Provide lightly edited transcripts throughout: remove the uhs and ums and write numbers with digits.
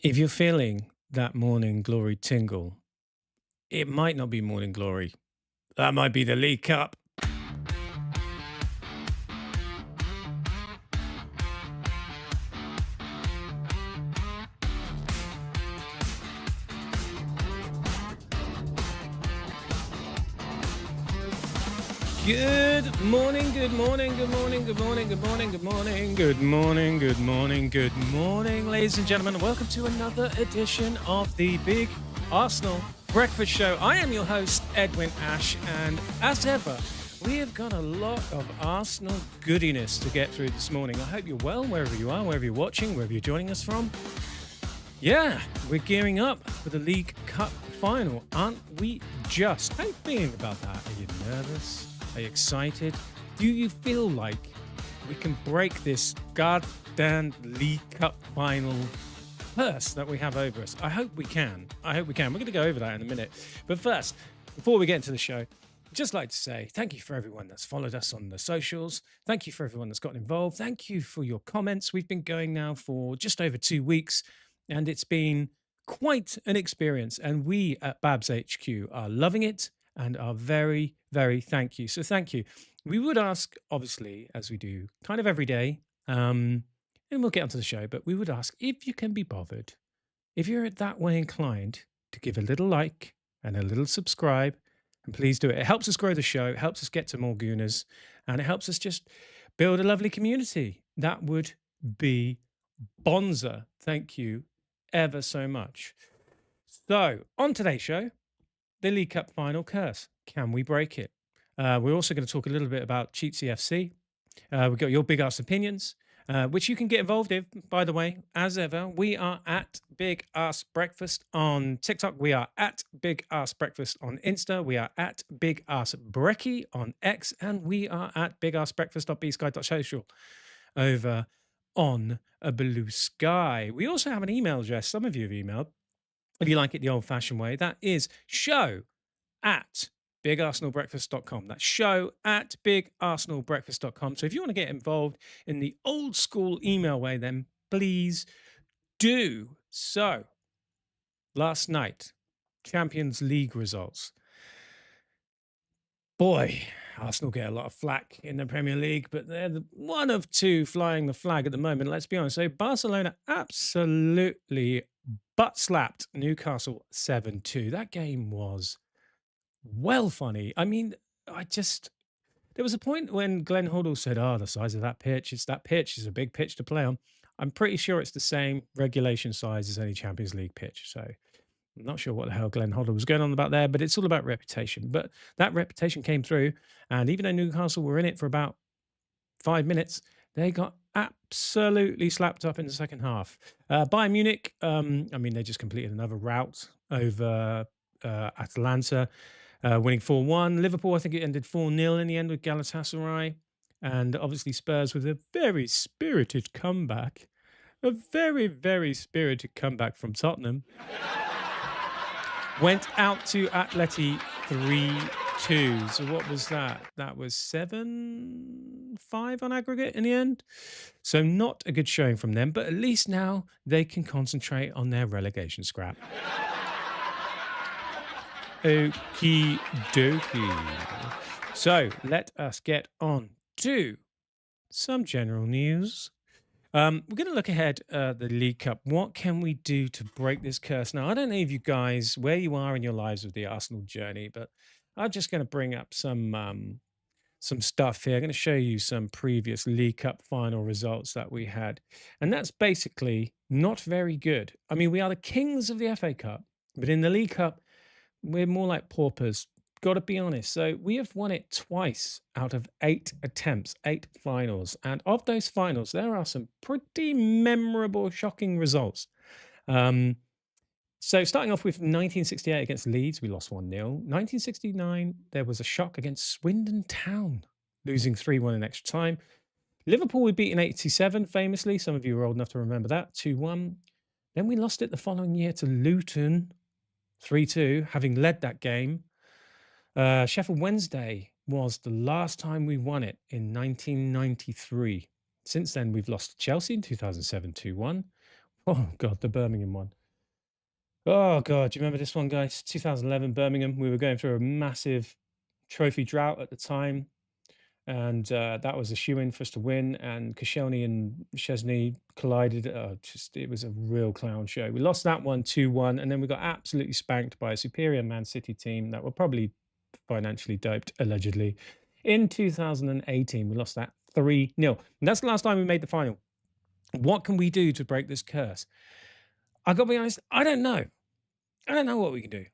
If you're feeling that morning glory tingle, it might not be morning glory. That might be the League Cup. Good morning, good morning, good morning, good morning, good morning, good morning, good morning, good morning, good morning, ladies and gentlemen. Welcome to another edition of the Big Arsenal Breakfast Show. I am your host, Edwin Ash, and as ever, we have got a lot of Arsenal goodiness to get through this morning. I hope you're well, wherever you are, wherever you're watching, wherever you're joining us from. Yeah, we're gearing up for the League Cup final, aren't we just? How are you feeling about that? Are you nervous? Are you excited? Do you feel like we can break this goddamn League Cup final curse that we have over us? I hope we can. I hope we can. We're going to go over that in a minute. But first, before we get into the show, I'd just like to say thank you for everyone that's followed us on the socials. Thank you for everyone that's gotten involved. Thank you for your comments. We've been going now for just over 2 weeks, and it's been quite an experience. And we at Babs HQ are loving it and are very, very thank you. So thank you. We would ask, obviously, as we do kind of every day, and we'll get onto the show, but we would ask if you can be bothered, if you're that way inclined, to give a little like and a little subscribe, and please do it. It helps us grow the show, it helps us get to more Gooners, and it helps us just build a lovely community. That would be bonza. Thank you ever so much. So, on today's show, the League Cup final curse. Can we break it? We're also going to talk a little bit about Cheatsy FC. We've got your big ass opinions, which you can get involved in, by the way. As ever, we are at Big Ass Breakfast on TikTok. We are at Big Ass Breakfast on Insta. We are at Big Ass Brekkie on X. And we are at bigassbreakfast.bsky.social over on a blue sky. We also have an email address. Some of you have emailed, if you like it the old fashioned way. That is show at bigarsenalbreakfast.com. That's show at bigarsenalbreakfast.com. So if you want to get involved in the old school email way, then please do. So last night, Champions League results. Boy, Arsenal get a lot of flack in the Premier League, but they're one of two flying the flag at the moment. Let's be honest. So Barcelona absolutely butt slapped Newcastle 7-2. That game was well funny. I mean, there was a point when Glenn Hoddle said, "Oh, the size of that pitch is a big pitch to play on." I'm pretty sure it's the same regulation size as any Champions League pitch. So I'm not sure what the hell Glenn Hoddle was going on about there, but it's all about reputation. But that reputation came through, and even though Newcastle were in it for about 5 minutes, they got absolutely slapped up in the second half. Bayern Munich, they just completed another rout over Atalanta, winning 4-1. Liverpool, I think it ended 4-0 in the end with Galatasaray. And obviously Spurs with a very spirited comeback. A very, very spirited comeback from Tottenham. Went out to Atleti 3-2. So what was that? That was 7-5 on aggregate in the end. So not a good showing from them, but at least now they can concentrate on their relegation scrap. Okie dokie. So let us get on to some general news. We're going to look ahead at the League Cup. What can we do to break this curse? Now, I don't know if you guys, where you are in your lives with the Arsenal journey, but I'm just going to bring up some stuff here. I'm going to show you some previous League Cup final results that we had. And that's basically not very good. I mean, we are the kings of the FA Cup, but in the League Cup, we're more like paupers. Got to be honest. So we have won it twice out of 8 attempts, 8 finals. And of those finals, there are some pretty memorable, shocking results. So starting off with 1968 against Leeds, we lost 1-0. 1969, there was a shock against Swindon Town, losing 3-1 in extra time. Liverpool we beat in 87, famously. Some of you are old enough to remember that, 2-1. Then we lost it the following year to Luton, 3-2, having led that game. Sheffield Wednesday was the last time we won it in 1993. Since then, we've lost to Chelsea in 2007, 2-1. Oh God, the Birmingham one. Oh God, do you remember this one, guys? 2011 Birmingham. We were going through a massive trophy drought at the time, and that was a shoe-in for us to win. And Koscielny and Szczesny collided. Just it was a real clown show. We lost that one 2-1, and then we got absolutely spanked by a superior Man City team that were probably financially doped, allegedly. In 2018, we lost that 3-0. And that's the last time we made the final. What can we do to break this curse? I got to be honest, I don't know. I don't know what we can do.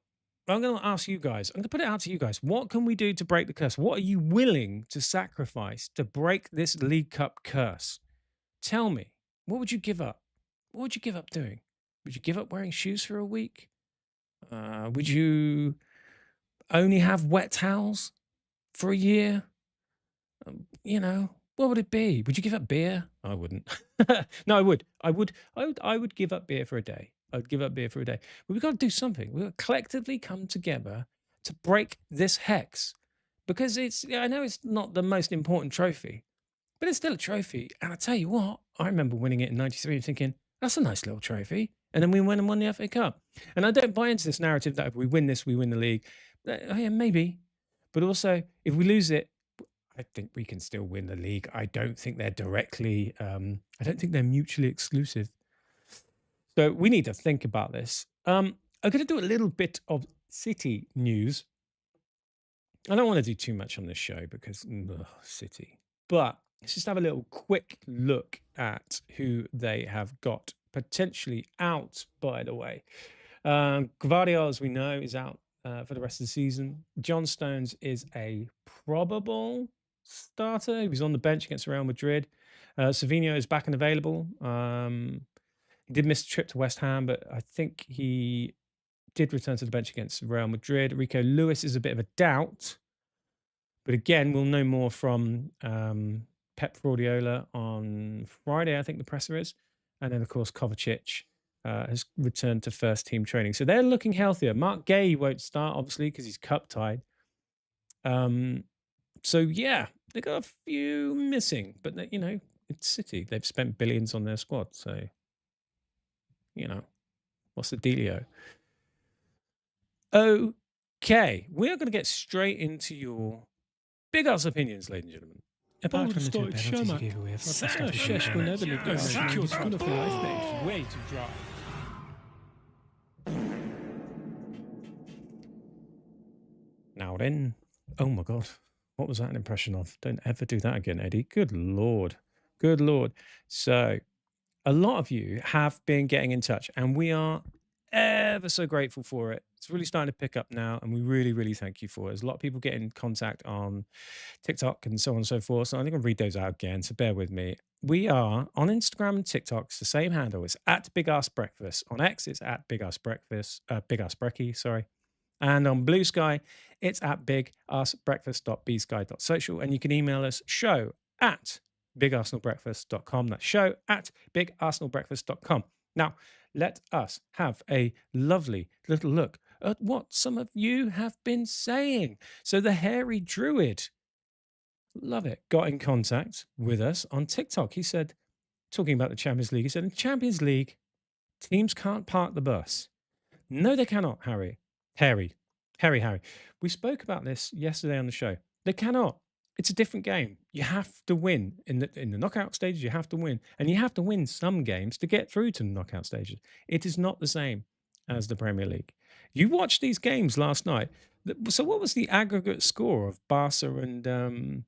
I'm going to ask you guys. I'm going to put it out to you guys. What can we do to break the curse? What are you willing to sacrifice to break this League Cup curse? Tell me. What would you give up? What would you give up doing? Would you give up wearing shoes for a week? Would you only have wet towels for a year? What would it be? Would you give up beer? I wouldn't. No, I would. I would give up beer for a day. I would give up beer for a day. But we've got to do something. We've got to collectively come together to break this hex. Because I know it's not the most important trophy, but it's still a trophy. And I tell you what, I remember winning it in '93 and thinking, that's a nice little trophy. And then we went and won the FA Cup. And I don't buy into this narrative that if we win this, we win the league. Yeah, maybe. But also, if we lose it, I think we can still win the league. I don't think they're directly, I don't think they're mutually exclusive. So we need to think about this. I'm going to do a little bit of City news. I don't want to do too much on this show because City. But let's just have a little quick look at who they have got potentially out, by the way. Gvardiol, as we know, is out for the rest of the season. John Stones is a probable starter. He was on the bench against Real Madrid. Savinho is back and available. He did miss a trip to West Ham, but I think he did return to the bench against Real Madrid. Rico Lewis is a bit of a doubt. But again, we'll know more from Pep Guardiola on Friday, I think the presser is. And then, of course, Kovacic has returned to first team training. So they're looking healthier. Mark Gay won't start, obviously, because he's cup tied. So, yeah, they got a few missing. But, it's City. They've spent billions on their squad. So, what's the dealio? Okay, we are going to get straight into your big ass opinions, ladies and gentlemen. Apart from the two penalties he gave away, Way too dry. Now then, oh my God, what was that an impression of? Don't ever do that again, Eddie. Good Lord. Good Lord. So, a lot of you have been getting in touch, and we are ever so grateful for it. It's really starting to pick up now, and we really, really thank you for it. There's a lot of people getting in contact on TikTok and so on and so forth. So I think I'll read those out again. So bear with me. We are on Instagram and TikTok. It's the same handle. It's at Big Ass Breakfast. On X, it's at Big Ass Breakfast. Big Ass Brekkie, sorry. And on Blue Sky, it's at bigassbreakfast.bsky.social. And you can email us show@bigarsenalbreakfast.com. That's show@bigarsenalbreakfast.com. Now, let us have a lovely little look at what some of you have been saying. So the hairy druid, love it, got in contact with us on TikTok. He said, talking about the Champions League, he said, in Champions League, teams can't park the bus. No, they cannot, Harry. Harry. We spoke about this yesterday on the show. They cannot. It's a different game. You have to win in the knockout stages. You have to win, and you have to win some games to get through to the knockout stages. It is not the same as the Premier League. You watched these games last night. So, what was the aggregate score of Barca and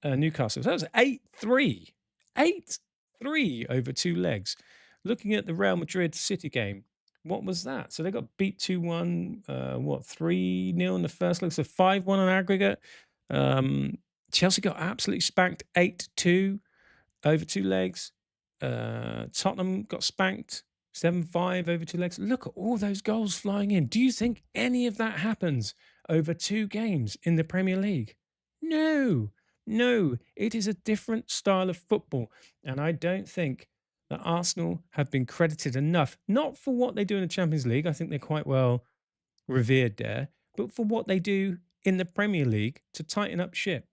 Newcastle? That was 8-3. 8-3 over two legs. Looking at the Real Madrid City game, what was that? So they got beat 2-1, 3-0 in the first leg, so 5-1 on aggregate. Chelsea got absolutely spanked 8-2 over two legs. Tottenham got spanked 7-5 over two legs. Look at all those goals flying in. Do you think any of that happens over two games in the Premier League? No, it is a different style of football. And I don't think that Arsenal have been credited enough, not for what they do in the Champions League. I think they're quite well revered there, but for what they do in the Premier League to tighten up ship.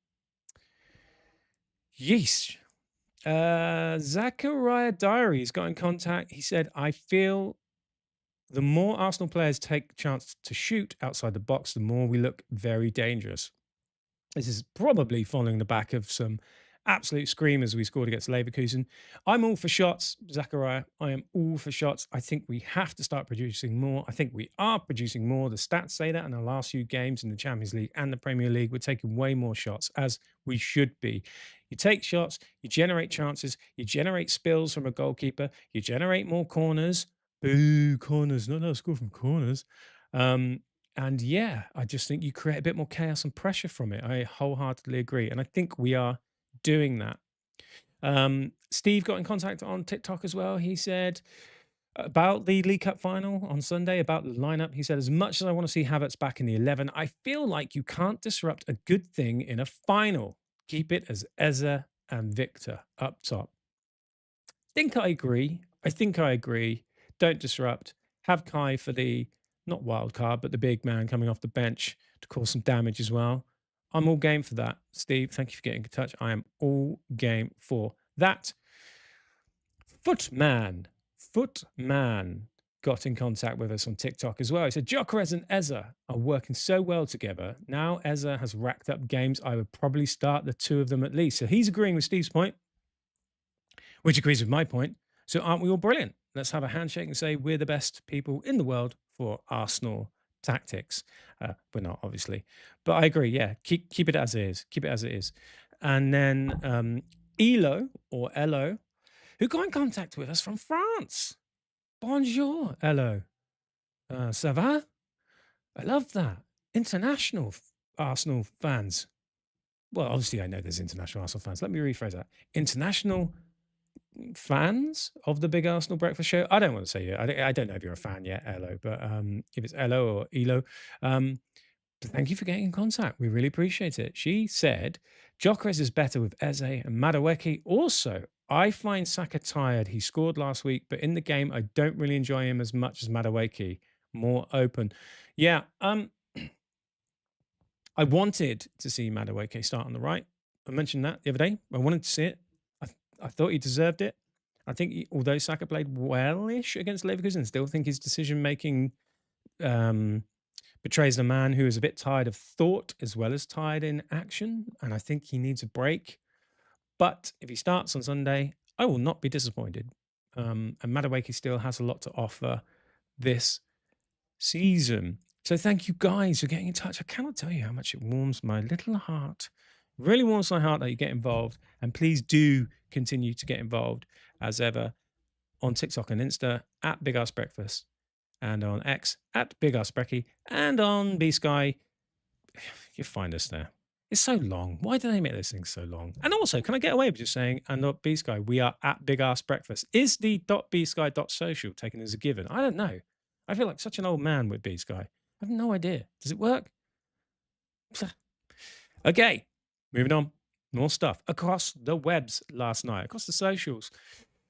Yeesh. Zachariah Diaries got in contact. He said, I feel the more Arsenal players take chance to shoot outside the box, the more we look very dangerous. This is probably following the back of some absolute screamers we scored against Leverkusen. I'm all for shots, Zachariah. I am all for shots. I think we have to start producing more. I think we are producing more. The stats say that in our last few games in the Champions League and the Premier League, we're taking way more shots, as we should be. You take shots, you generate chances, you generate spills from a goalkeeper, you generate more corners. Boo, corners, not no score from corners. And yeah, I just think you create a bit more chaos and pressure from it. I wholeheartedly agree. And I think we are doing that. Steve got in contact on TikTok as well. He said about the League Cup final on Sunday, about the lineup. He said, as much as I want to see Havertz back in the 11, I feel like you can't disrupt a good thing in a final. Keep it as Eze and Victor up top. I think I agree. Don't disrupt. Have Kai for the not wild card, but the big man coming off the bench to cause some damage as well. I'm all game for that. Steve, thank you for getting in touch. I am all game for that. Footman got in contact with us on TikTok as well. He said, Gyökeres and Eze are working so well together. Now Eze has racked up games. I would probably start the two of them at least. So he's agreeing with Steve's point, which agrees with my point. So aren't we all brilliant? Let's have a handshake and say we're the best people in the world for Arsenal tactics. We're not, obviously, but I agree. Yeah, keep it as it is. Keep it as it is. And then Elo or Elo, who got in contact with us from France. Bonjour, Elo. Ça va? I love that. International Arsenal fans. Well, obviously, I know there's international Arsenal fans. Let me rephrase that. International fans of the Big Arsenal Breakfast Show. I don't want to say you. I don't know if you're a fan yet, Elo, but if it's Elo or Elo, thank you for getting in contact. We really appreciate it. She said, Gyökeres is better with Eze and Madueke. Also, I find Saka tired. He scored last week, but in the game, I don't really enjoy him as much as Madueke. More open. Yeah, I wanted to see Madueke start on the right. I mentioned that the other day. I wanted to see it. I thought he deserved it. I think, although Saka played well-ish against Leverkusen, still think his decision-making betrays a man who is a bit tired of thought as well as tired in action. And I think he needs a break. But if he starts on Sunday, I will not be disappointed. And Madueke still has a lot to offer this season. So thank you guys for getting in touch. I cannot tell you how much it warms my little heart. It really warms my heart that you get involved. And please do continue to get involved as ever on TikTok and Insta at Big Ass Breakfast, and on X at Big Ass Brecky, and on B Sky. You find us there. It's so long. Why do they make those things so long? And also, can I get away with just saying, and not B Sky, we are at Big Ass Breakfast? Is the .bsky.social taken as a given? I don't know. I feel like such an old man with B Sky. I have no idea. Does it work? Okay, moving on. More stuff across the webs last night, across the socials.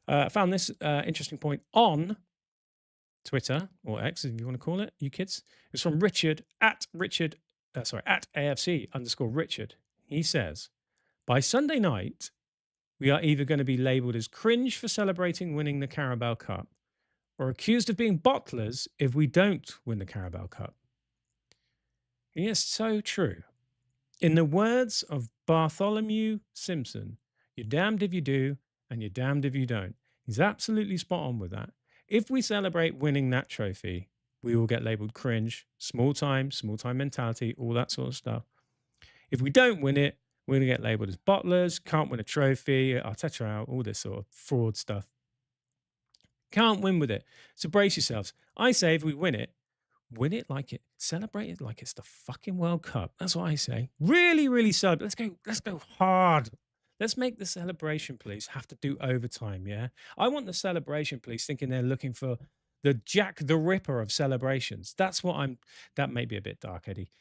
I found this interesting point on Twitter, or X, if you want to call it, you kids. It's from Richard at AFC_Richard. He says, by Sunday night, we are either going to be labeled as cringe for celebrating winning the Carabao Cup, or accused of being bottlers if we don't win the Carabao Cup. And it's so true. In the words of Bartholomew Simpson, you're damned if you do, and you're damned if you don't. He's absolutely spot on with that. If we celebrate winning that trophy, we will get labeled cringe, small time mentality, all that sort of stuff. If we don't win it, we're going to get labeled as bottlers, can't win a trophy, Arteta out, all this sort of fraud stuff. Can't win with it. So brace yourselves. I say if we win it like it, celebrate it like it's the fucking World Cup. That's what I say. Really, really celebrate. Let's go hard. Let's make the celebration police have to do overtime, yeah? I want the celebration police thinking they're looking for the Jack the Ripper of celebrations. That may be a bit dark, Eddie.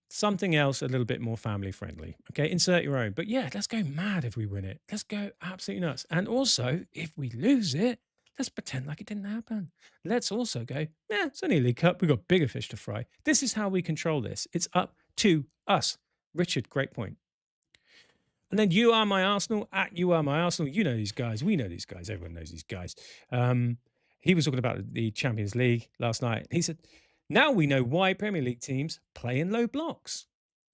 Something else a little bit more family friendly. Okay, insert your own. But yeah, let's go mad if we win it. Let's go absolutely nuts. And also, if we lose it, let's pretend like it didn't happen. Let's also go, yeah, it's only a League Cup. We've got bigger fish to fry. This is how we control this. It's up to us. Richard, great point. And then You Are My Arsenal, at You Are My Arsenal. You know these guys. We know these guys. Everyone knows these guys. He was talking about the Champions League last night. He said, now we know why Premier League teams play in low blocks.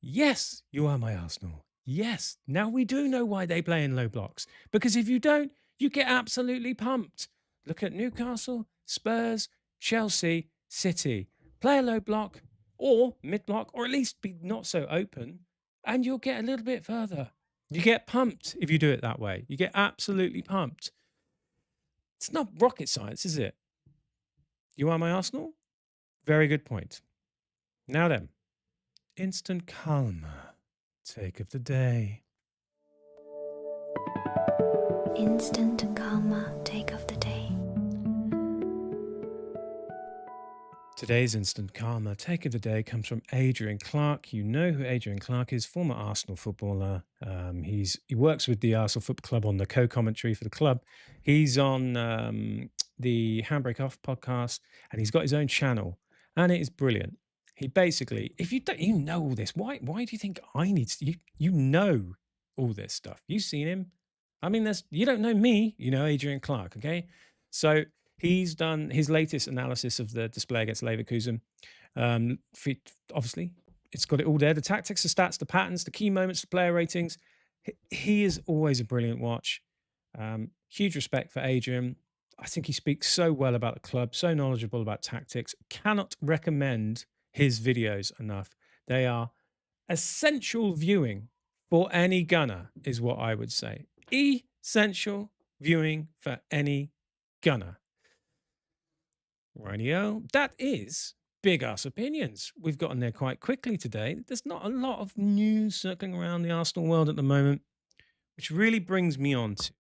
Yes, You Are My Arsenal. Yes, now we do know why they play in low blocks. Because if you don't, you get absolutely pumped. Look at Newcastle, Spurs, Chelsea, City. Play a low block or mid block, or at least be not so open, and you'll get a little bit further. You get pumped if you do it that way. You get absolutely pumped. It's not rocket science, is it? You Are My Arsenal? Very good point. Now then, instant karma. Take of the day. Instant karma take of the day. Today's instant karma take of the day comes from Adrian Clark. You know who Adrian Clark is, former Arsenal footballer. He works with the Arsenal Football Club on the co-commentary for the club. He's on the Handbrake Off podcast, and he's got his own channel, and it is brilliant. He basically, if you don't, you know all this. Why do you think I need to? You know all this stuff. You've seen him. I mean, you don't know me. You know Adrian Clark. Okay, so. He's done his latest analysis of the display against Leverkusen. Obviously, it's got it all there. The tactics, the stats, the patterns, the key moments, the player ratings. He is always a brilliant watch. Huge respect for Adrian. I think he speaks so well about the club, so knowledgeable about tactics. Cannot recommend his videos enough. They are essential viewing for any gunner, is what I would say. Essential viewing for any gunner. Rightio. That is Big Ass Opinions. We've gotten there quite quickly today. There's not a lot of news circling around the Arsenal world at the moment, which really brings me on to